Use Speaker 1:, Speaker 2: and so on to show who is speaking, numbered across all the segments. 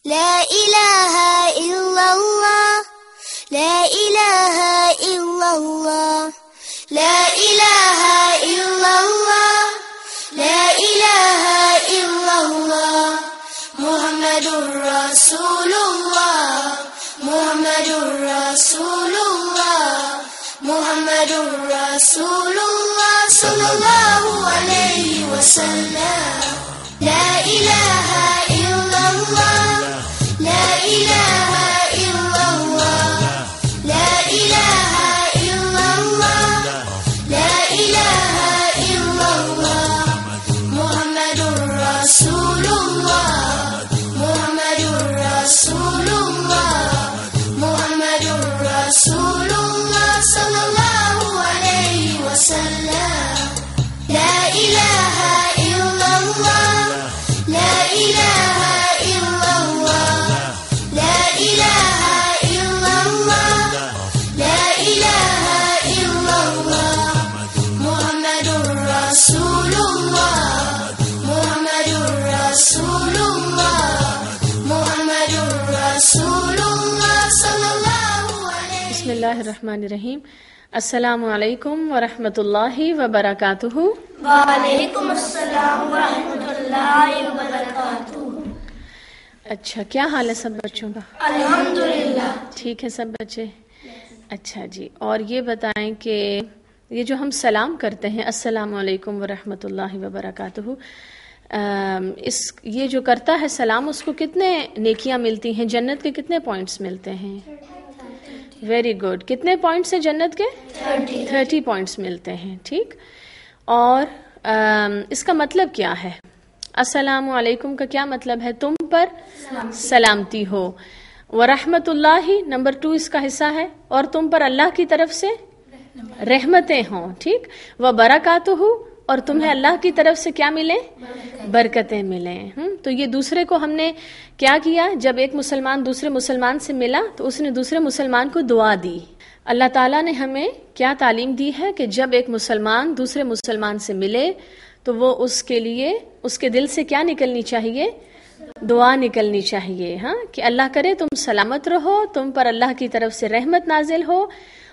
Speaker 1: لا إله إلا الله لا إله إلا الله لا إله إلا الله لا إله إلا الله محمد رسول الله محمد رسول الله محمد رسول الله صلى الله عليه وسلم لا إله إلا الله لا إله إلا الله لا إله إلا الله لا إله إلا الله محمد رسول الله محمد رسول الله محمد رسول الله صلى الله عليه وسلم لا إله إلا الله لا إله إلا الله لا إله إلا الله لا إله إلا الله محمد رسول الله محمد رسول الله محمد رسول الله صلى الله عليه.
Speaker 2: بسم اللہ الرحمن الرحیم. السلام علیکم ورحمۃ اللہ وبرکاتہ.
Speaker 1: وعلیکم السلام ورحمۃ اللہ وبرکاتہ.
Speaker 2: اچھا، کیا حال ہے سب بچوں کا؟
Speaker 1: الحمدللہ
Speaker 2: ٹھیک ہے سب بچے؟ اچھا جی. اور یہ بتائیں کہ یہ جو ہم سلام کرتے ہیں السلام علیکم ورحمۃ اللہ وبرکاتہ، یہ جو کرتا ہے سلام اس کو کتنے نیکیاں ملتی ہیں؟ جنت کے کتنے پوائنٹس ملتے ہیں؟ Very good. کتنے پوائنٹس ہیں جنت کے؟ 30 پوائنٹس ملتے ہیں. ٹھیک. اور اس کا مطلب کیا ہے؟ السلام علیکم کا کیا مطلب ہے؟ تم پر سلامتی ہو. ورحمت اللہ نمبر 2 اس کا حصہ ہے، اور تم پر اللہ کی طرف سے رحمتیں ہوں. ٹھیک. وبرکاتہ، اور تمہیں اللہ کی طرف سے کیا ملیں؟ برکتیں ملیں. تو یہ دوسرے کو ہم نے کیا کیا؟ جب ایک مسلمان دوسرے مسلمان سے ملا تو اس نے دوسرے مسلمان کو دعا دی. اللہ تعالیٰ نے ہمیں کیا تعلیم دی ہے کہ جب ایک مسلمان دوسرے مسلمان سے ملے تو وہ اس کے لیے اس کے دل سے کیا نکلنی چاہیے؟ دعا نکلنی چاہیے. ہاں، کہ اللہ کرے تم سلامت رہو، تم پر اللہ کی طرف سے رحمت نازل ہو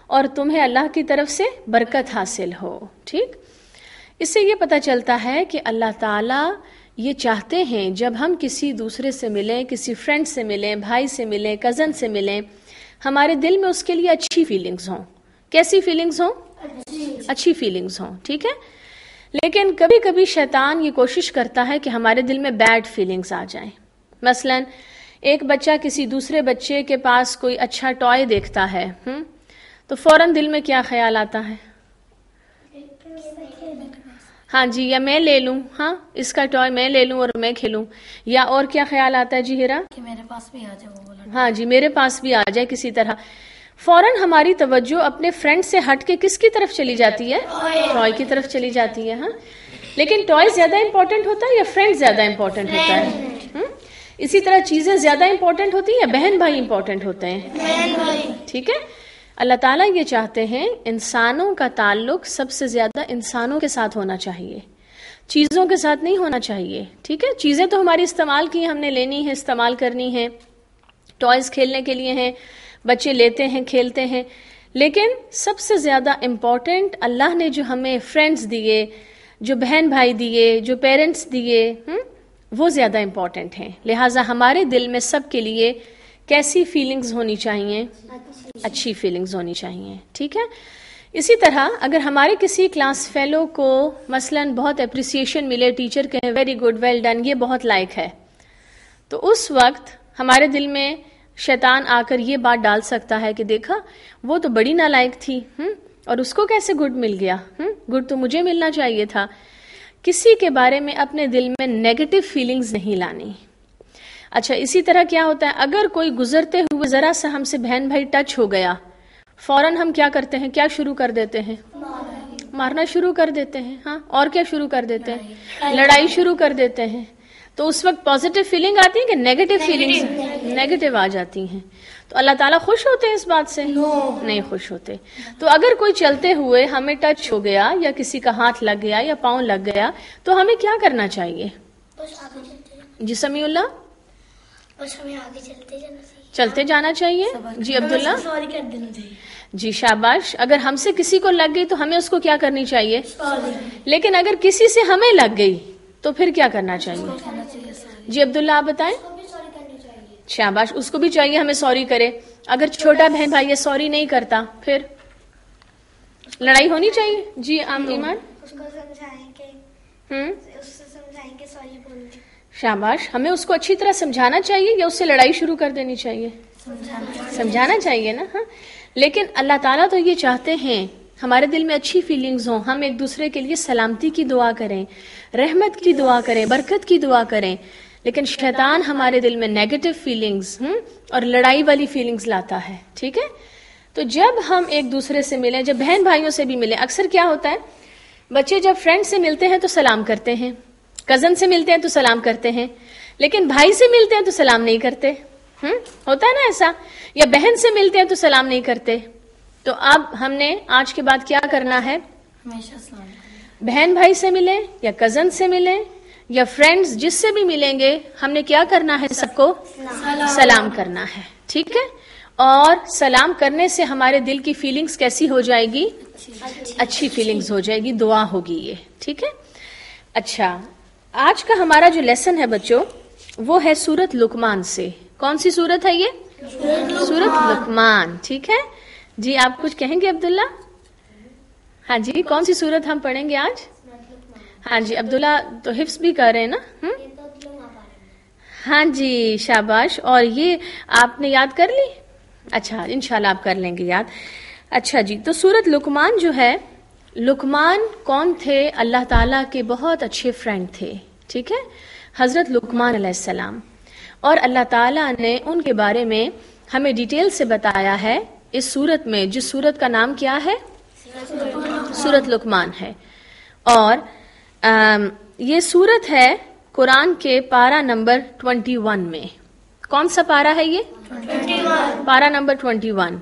Speaker 2: اور تمہیں اللہ کی طرف سے برکت حاصل ہو. ٹھیک. اس سے یہ پتہ چلتا ہے کہ اللہ تعالیٰ یہ چاہتے ہیں جب ہم کسی دوسرے سے ملیں، کسی فرینڈ سے ملیں، بھائی سے ملیں، کزن سے ملیں، ہمارے دل میں اس کے لیے اچھی فیلنگز ہوں. کیسی فیلنگز ہوں؟ اچھی فیلنگز ہوں. ٹھیک ہے. لیکن کبھی کبھی شیطان یہ کوشش کرتا ہے کہ ہمارے دل میں بیڈ فیلنگز آ جائیں. مثلا ایک بچہ کسی دوسرے بچے کے پاس کوئی اچھا ٹوائے دیکھتا ہے تو فوراً دل میں کیا خیال آتا ہے؟ ہاں جی، یا میں لے لوں، ہاں اس کا ٹوائے میں لے لوں اور میں کھیلوں. یا اور کیا خیال آتا ہے جی ہیرا؟
Speaker 3: کہ میرے پاس بھی آ جائے وہ.
Speaker 2: ہاں جی، میرے پاس بھی آ جائے. کسی طرح فوراً ہماری توجہ اپنے فرینڈ سے ہٹ کے کس کی طرف چلی جاتی ہے؟ ٹوائے کی طرف چلی جاتی ہے. ہاں، لیکن ٹوائے زیادہ امپورٹنٹ ہوتا ہے یا فرینڈ زیادہ امپورٹنٹ ہوتا ہے؟ اسی طرح چیزیں زیادہ امپورٹنٹ ہوتی ہیں یا بہن بھائی امپورٹنٹ ہوتے ہیں؟ ٹھیک ہے. اللہ تعالیٰ یہ چاہتے ہیں انسانوں کا تعلق سب سے زیادہ انسانوں کے ساتھ ہونا چاہیے، چیزوں کے ساتھ نہیں ہونا چاہیے. ٹھیک ہے. چیزیں تو ہماری استعمال کی ہم نے لینی ہے، استعمال کرنی ہے، ٹوائز کھیلنے کے لیے ہیں، بچے لیتے ہیں کھیلتے ہیں، لیکن سب سے زیادہ امپورٹنٹ اللہ نے جو ہمیں فرینڈز دیے، جو بہن بھائی دیے، جو پیرنٹس دیے، وہ زیادہ امپورٹنٹ ہیں. لہٰذا ہمارے دل میں سب کے لیے کیسی فیلنگز ہونی چاہیے؟ اچھی فیلنگز ہونی چاہیے. ٹھیک ہے. اسی طرح اگر ہمارے کسی کلاس فیلو کو مثلاً بہت اپریسیشن ملے، ٹیچر کہے ویری گڈ، ویل ڈن، یہ بہت لائق ہے، تو اس وقت ہمارے دل میں شیطان آ کر یہ بات ڈال سکتا ہے کہ دیکھا وہ تو بڑی نالائق تھی اور اس کو کیسے گڈ مل گیا، گڈ تو مجھے ملنا چاہیے تھا. کسی کے بارے میں اپنے دل میں نیگیٹو فیلنگز نہیں لانی. اچھا، اسی طرح کیا ہوتا ہے اگر کوئی گزرتے ہوئے ذرا سا ہم سے بہن بھائی ٹچ ہو گیا، فوراً ہم کیا کرتے ہیں؟ کیا شروع کر دیتے ہیں؟ مارنا شروع کر دیتے ہیں. ہاں، اور کیا شروع کر دیتے ہیں؟ لڑائی شروع کر دیتے ہیں. تو اس وقت پازیٹیو فیلنگ آتی ہے کہ نیگیٹو فیلنگز نیگیٹو آ جاتی ہیں. تو اللہ تعالیٰ خوش ہوتے ہیں اس بات سے؟ نہیں خوش ہوتے. تو اگر کوئی چلتے ہوئے ہمیں ٹچ ہو گیا یا کسی کا ہاتھ لگ گیا یا پاؤں لگ گیا تو ہمیں کیا کرنا چاہیے؟ جی سمیع اللہ،
Speaker 1: بس ہمیں آگے چلتے جانا چاہیے.
Speaker 2: چلتے جانا چاہیے. جی عبداللہ.
Speaker 1: سوری کر دینا چاہیے.
Speaker 2: جی شاباش. اگر ہم سے کسی کو لگ گئی تو ہمیں اس کو کیا کرنی چاہیے؟
Speaker 1: سوری.
Speaker 2: لیکن اگر کسی سے ہمیں لگ گئی تو پھر کیا کرنا چاہیے؟ جی عبداللہ آپ بتائیں. شاباش. اس کو بھی چاہیے ہمیں سوری کرے. اگر چھوٹا بہن بھائی یہ سوری نہیں کرتا پھر لڑائی ہونی چاہیے. جی ایمان.
Speaker 1: اس کو سمجھائیں کہ سوری بولتے.
Speaker 2: شاباش. ہمیں اس کو اچھی طرح سمجھانا چاہیے یا اس سے لڑائی شروع کر دینی چاہیے؟ سمجھانا چاہیے نا. ہاں لیکن اللہ تعالیٰ تو یہ چاہتے ہیں ہمارے دل میں اچھی فیلنگز ہوں, ہم ایک دوسرے کے لیے سلامتی کی دعا کریں, رحمت کی دعا کریں, برکت کی دعا کریں. لیکن شیطان ہمارے دل میں نیگیٹو فیلنگز اور لڑائی والی فیلنگز لاتا ہے. ٹھیک ہے. تو جب ہم ایک دوسرے سے ملیں, جب بہن بھائیوں سے بھی ملیں, اکثر کیا ہوتا ہے بچے جب فرینڈ سے ملتے ہیں تو سلام کرتے ہیں, کزن سے ملتے ہیں تو سلام کرتے ہیں, لیکن بھائی سے ملتے ہیں تو سلام نہیں کرتے. ہوتا ہے نا ایسا. یا بہن سے ملتے ہیں تو سلام نہیں کرتے. تو اب ہم نے آج کے بعد کیا کرنا ہے؟
Speaker 1: ہمیشہ سلام.
Speaker 2: بہن بھائی سے ملیں یا کزن سے ملیں یا فرینڈز جس سے بھی ملیں گے, ہم نے کیا کرنا ہے؟ سب کو سلام کرنا ہے. ٹھیک ہے. اور سلام کرنے سے ہمارے دل کی فیلنگز کیسی ہو جائے گی؟ اچھی فیلنگز ہو جائے گی, دعا ہوگی یہ. ٹھیک ہے. اچھا, آج کا ہمارا جو لیسن ہے بچوں وہ ہے سورت لقمان سے. کون سی سورت ہے یہ؟ سورت لقمان. ٹھیک ہے. جی آپ کچھ کہیں گے عبداللہ؟ ہاں جی, کون سی سورت ہم پڑھیں گے آج؟ ہاں جی عبداللہ تو حفظ بھی کر رہے ہیں نا. ہاں جی شاباش. اور یہ آپ نے یاد کر لی؟ اچھا انشاءاللہ آپ کر لیں گے یاد. اچھا جی, تو سورت لقمان جو ہے, لقمان کون تھے؟ اللہ تعالیٰ کے بہت اچھے فرینڈ تھے. ٹھیک ہے. حضرت لقمان علیہ السلام. اور اللہ تعالیٰ نے ان کے بارے میں ہمیں ڈیٹیل سے بتایا ہے اس سورت میں, جس سورت کا نام کیا ہے؟ سورت لقمان ہے. اور یہ سورت ہے قرآن کے پارہ نمبر 21 میں. کون سا پارہ ہے یہ؟
Speaker 1: 21.
Speaker 2: پارہ نمبر 21.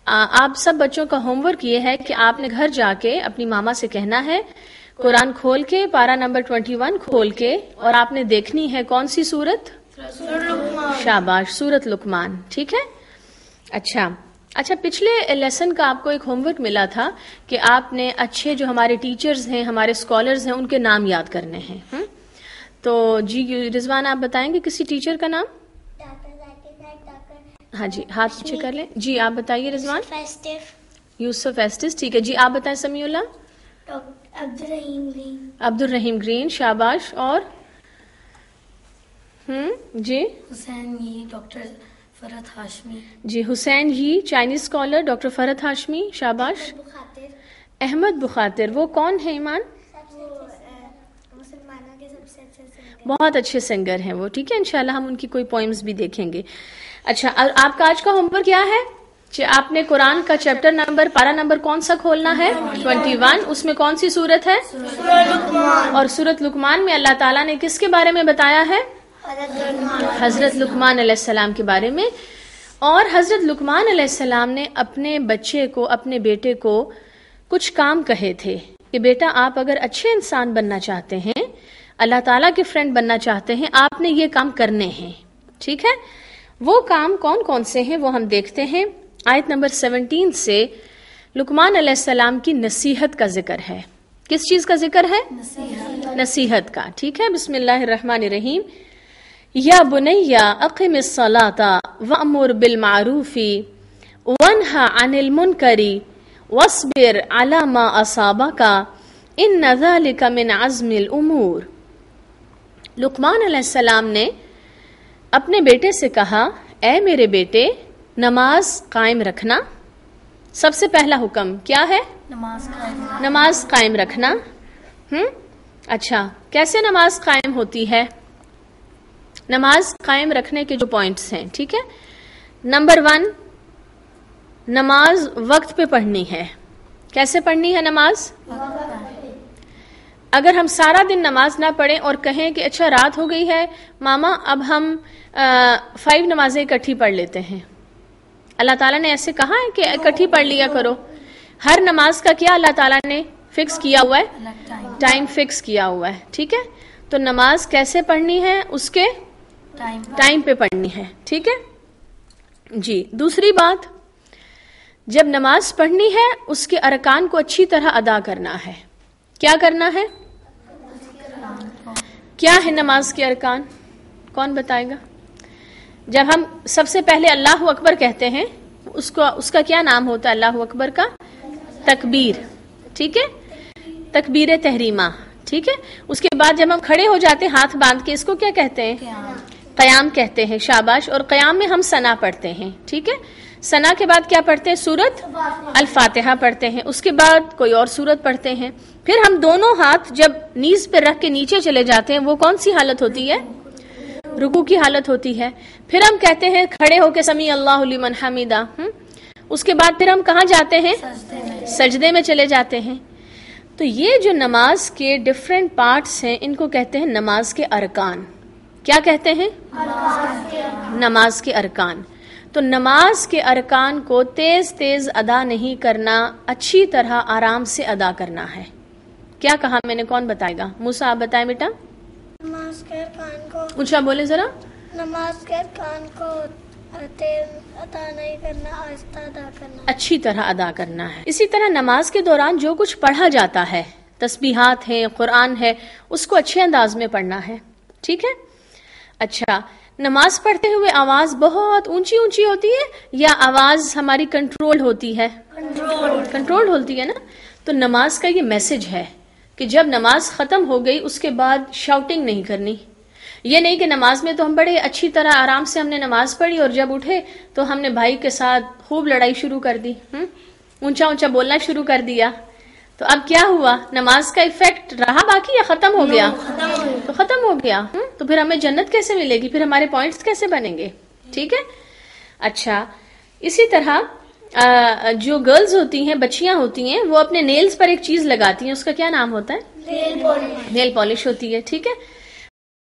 Speaker 2: آپ سب بچوں کا ہوم ورک یہ ہے کہ آپ نے گھر جا کے اپنی ماما سے کہنا ہے قرآن کھول کے پارہ نمبر 21 کھول کے, اور آپ نے دیکھنی ہے کون سی سورت؟ شاباش, سورت لقمان. ٹھیک ہے. اچھا پچھلے لیسن کا آپ کو ایک ہوم ورک ملا تھا کہ آپ نے اچھے جو ہمارے ٹیچرز ہیں, ہمارے اسکالرز ہیں, ان کے نام یاد کرنے ہیں. تو جی رضوان آپ بتائیں گے کسی ٹیچر کا نام؟ ہاں جی ہاتھ پیچھے کر لیں. جی آپ بتائیے رضوان. یوسف ایسٹس. ٹھیک ہے. جی آپ بتائیں سمیع اللہ. عبد الرحیم گرین. شاباش. اور جی
Speaker 1: حسین یہ ڈاکٹر فرحت ہاشمی.
Speaker 2: جی حسین یہ چائنیز اسکالر ڈاکٹر فرحت ہاشمی. شاباش. احمد بخاطر. وہ کون ہے ایمان؟
Speaker 1: مسلمانوں کے سب سے اچھے
Speaker 2: بہت اچھے سنگر ہیں وہ. ٹھیک ہے. انشاءاللہ ہم ان کی کوئی پوئمز بھی دیکھیں گے. اچھا, اور آپ کا آج کا ہوم ورک کیا ہے کہ آپ نے قرآن کا چیپٹر نمبر پارہ نمبر کون سا کھولنا ہے؟ 21. اس میں کون سی سورت ہے؟ اور سورت لقمان میں اللہ تعالیٰ نے کس کے بارے میں بتایا ہے؟ حضرت لقمان علیہ السلام کے بارے میں. اور حضرت لقمان علیہ السلام نے اپنے بچے کو, اپنے بیٹے کو کچھ کام کہے تھے کہ بیٹا آپ اگر اچھے انسان بننا چاہتے ہیں, اللہ تعالیٰ کے فرینڈ بننا چاہتے ہیں, آپ نے یہ کام کرنے ہیں. ٹھیک ہے. وہ کام کون کون سے ہیں وہ ہم دیکھتے ہیں. آیت نمبر 17 سے لقمان علیہ السلام کی نصیحت کا ذکر ہے. کس چیز کا ذکر ہے؟ نصیحت کا. ٹھیک ہے. بسم اللہ الرحمن الرحیم. یا بنی اقم الصلاۃ وامر بالمعروف وانہا عن المنکر واصبر علی ما اصابک ان ذلک من عزم الامور. لقمان علیہ السلام نے اپنے بیٹے سے کہا, اے میرے بیٹے نماز قائم رکھنا. سب سے پہلا حکم کیا ہے؟ نماز قائم رکھنا. اچھا, کیسے نماز قائم ہوتی ہے؟ نماز قائم رکھنے کے جو پوائنٹس ہیں. ٹھیک ہے. نمبر 1, نماز وقت پہ پڑھنی ہے. کیسے پڑھنی ہے نماز؟ اگر ہم سارا دن نماز نہ پڑھیں اور کہیں کہ اچھا رات ہو گئی ہے ماما اب ہم 5 نمازیں اکٹھی پڑھ لیتے ہیں, اللہ تعالیٰ نے ایسے کہا ہے کہ اکٹھی پڑھ لیا کرو. ہر نماز کا کیا اللہ تعالیٰ نے فکس کیا ہوا ہے؟ ٹائم فکس کیا ہوا ہے. ٹھیک ہے. تو نماز کیسے پڑھنی ہے؟ اس کے ٹائم پہ پڑھنی ہے. ٹھیک ہے جی. دوسری بات، جب نماز پڑھنی ہے اس کے ارکان کو اچھی طرح ادا کرنا ہے. کیا کرنا ہے؟ کیا ہے نماز کے ارکان؟ کون بتائے گا؟ جب ہم سب سے پہلے اللہ اکبر کہتے ہیں اس کا کیا نام ہوتا ہے؟ اللہ اکبر کا تکبیر. ٹھیک ہے، تکبیر تحریمہ. ٹھیک ہے. اس کے بعد جب ہم کھڑے ہو جاتے ہیں ہاتھ باندھ کے، اس کو کیا کہتے ہیں؟ قیام کہتے ہیں. شاباش. اور قیام میں ہم ثنا پڑھتے ہیں. ٹھیک ہے. ثنا کے بعد کیا پڑھتے ہیں؟ سورت الفاتحہ پڑھتے ہیں. اس کے بعد کوئی اور سورت پڑھتے ہیں. پھر ہم دونوں ہاتھ جب نیز پہ رکھ کے نیچے چلے جاتے ہیں، وہ کون سی حالت ہوتی ہے؟ رکوع کی حالت ہوتی ہے. پھر ہم کہتے ہیں کھڑے ہو کے سمیع اللہ لمن حمیدہ. اس کے بعد پھر ہم کہاں جاتے ہیں؟ سجدے میں چلے جاتے ہیں. تو یہ جو نماز کے ڈفرینٹ پارٹس ہیں ان کو کہتے ہیں نماز کے ارکان. کیا کہتے ہیں؟ نماز کے ارکان. تو نماز کے ارکان کو تیز تیز ادا نہیں کرنا، اچھی طرح آرام سے ادا کرنا ہے. کیا کہا میں نے؟ کون بتائے گا؟ موسیٰ آپ بتائیں بیٹا.
Speaker 1: نماز کے ارکان کو
Speaker 2: اونچا بولے ذرا.
Speaker 1: نماز کے ارکان کو تیز ادا نہیں کرنا، آہستہ ادا کرنا،
Speaker 2: اچھی طرح ادا کرنا ہے. اسی طرح نماز کے دوران جو کچھ پڑھا جاتا ہے، تسبیحات ہیں، قرآن ہے، اس کو اچھے انداز میں پڑھنا ہے. ٹھیک ہے. اچھا، نماز پڑھتے ہوئے آواز بہت اونچی اونچی ہوتی ہے یا آواز ہماری کنٹرول ہوتی ہے؟ کنٹرول ہوتی ہے نا. تو نماز کا یہ میسج ہے کہ جب نماز ختم ہو گئی اس کے بعد شاؤٹنگ نہیں کرنی. یہ نہیں کہ نماز میں تو ہم بڑے اچھی طرح آرام سے ہم نے نماز پڑھی اور جب اٹھے تو ہم نے بھائی کے ساتھ خوب لڑائی شروع کر دی، اونچا اونچا بولنا شروع کر دیا. تو اب کیا ہوا؟ نماز کا ایفیکٹ رہا باقی یا ختم ہو گیا؟ تو ختم ہو گیا. تو پھر ہمیں جنت کیسے ملے گی؟ پھر ہمارے پوائنٹس کیسے بنیں گے؟ ٹھیک ہے. اچھا، اسی طرح جو گرلز ہوتی ہیں، بچیاں ہوتی ہیں، وہ اپنے نیلز پر ایک چیز لگاتی ہیں، اس کا کیا نام ہوتا ہے؟ نیل پالش ہوتی ہے. ٹھیک ہے.